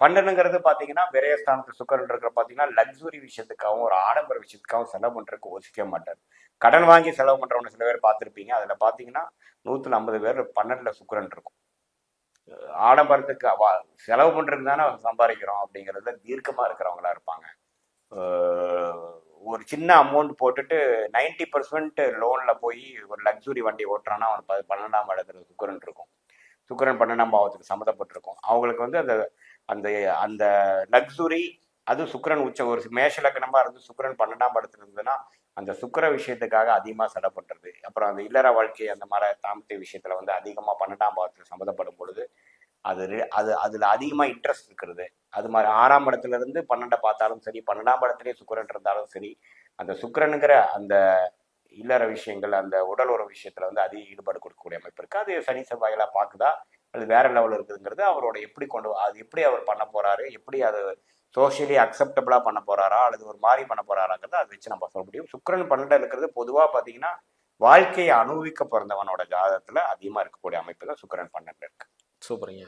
பன்னெண்டுங்கிறது பாத்தீங்கன்னா விரயஸ்தானத்து சுக்கரன் இருக்கிற பாத்தீங்கன்னா லக்ஸுரி விஷயத்துக்காகவும் ஒரு ஆடம்பர விஷயத்துக்காகவும் செலவு பண்றதுக்கு யோசிக்க மாட்டார். கடன் வாங்கி செலவு பண்றவங்க சில பேர் பார்த்துருப்பீங்க. அதுல பாத்தீங்கன்னா 150 பேர் 12ல சுக்கரன் இருக்கும். ஆடம்பரத்துக்கு செலவு பண்றதுக்கு தானே சம்பாதிக்கிறோம் அப்படிங்கிறதுல தீர்க்கமா இருக்கிறவங்களா இருப்பாங்க. ஒரு சின்ன அமௌண்ட் போட்டுட்டு 90% லோன்ல போய் ஒரு லக்ஸுரி வண்டி ஓட்டுறான்னா அவன் 12ஆம் இடத்துல சுக்கரன் இருக்கும். சுக்கரன் 12ஆம் பாவத்துக்கு சம்மந்தப்பட்டிருக்கும். அவங்களுக்கு வந்து அந்த அந்த அந்த லக்ஸுரி அது சுக்கரன் உச்சம் ஒரு மேஷ லக்னமா இருந்து சுக்கரன் 12ஆம் இடத்துல இருந்ததுன்னா அந்த சுக்கர விஷயத்துக்காக அதிகமாக செலவு பண்றது. அப்புறம் அந்த இல்லற வாழ்க்கை அந்த மாதிரி தாம்பத்திய விஷயத்துல வந்து அதிகமாக 12ஆம் பாவத்தில் சம்மந்தப்படும் பொழுது அது அது அதுல அதிகமா இன்ட்ரெஸ்ட் இருக்கிறது. அது மாதிரி 6ஆம் இடத்துல இருந்து 12 பார்த்தாலும் சரி, 12ஆம் இடத்துலயே சுக்கரன் இருந்தாலும் சரி, அந்த சுக்கரனுங்கிற அந்த இல்லற விஷயங்கள் அந்த உடல் உறவு விஷயத்துல வந்து அதிக ஈடுபாடு கொடுக்கக்கூடிய அமைப்பு இருக்கு. அது சனி செவ்வாய்களா பார்க்குதா அது வேற லெவல் இருக்குதுங்கிறது அவரோட எப்படி அது எப்படி அவர் பண்ண போறாரு, எப்படி அது சோசியலி அக்செப்டபிளா பண்ண போறாரா அல்லது ஒரு மாதிரி பண்ண போறாராங்கிறத அதை வச்சு நம்ம சொல்ல முடியும். சுக்கரன் 12 இருக்கிறது பொதுவா பாத்தீங்கன்னா வாழ்க்கையை அனுபவிக்க பிறந்தவனோட ஜாதகத்துல அதிகமா இருக்கக்கூடிய அமைப்பு தான் சுக்கரன் 12 இருக்கு. சூப்பருங்க.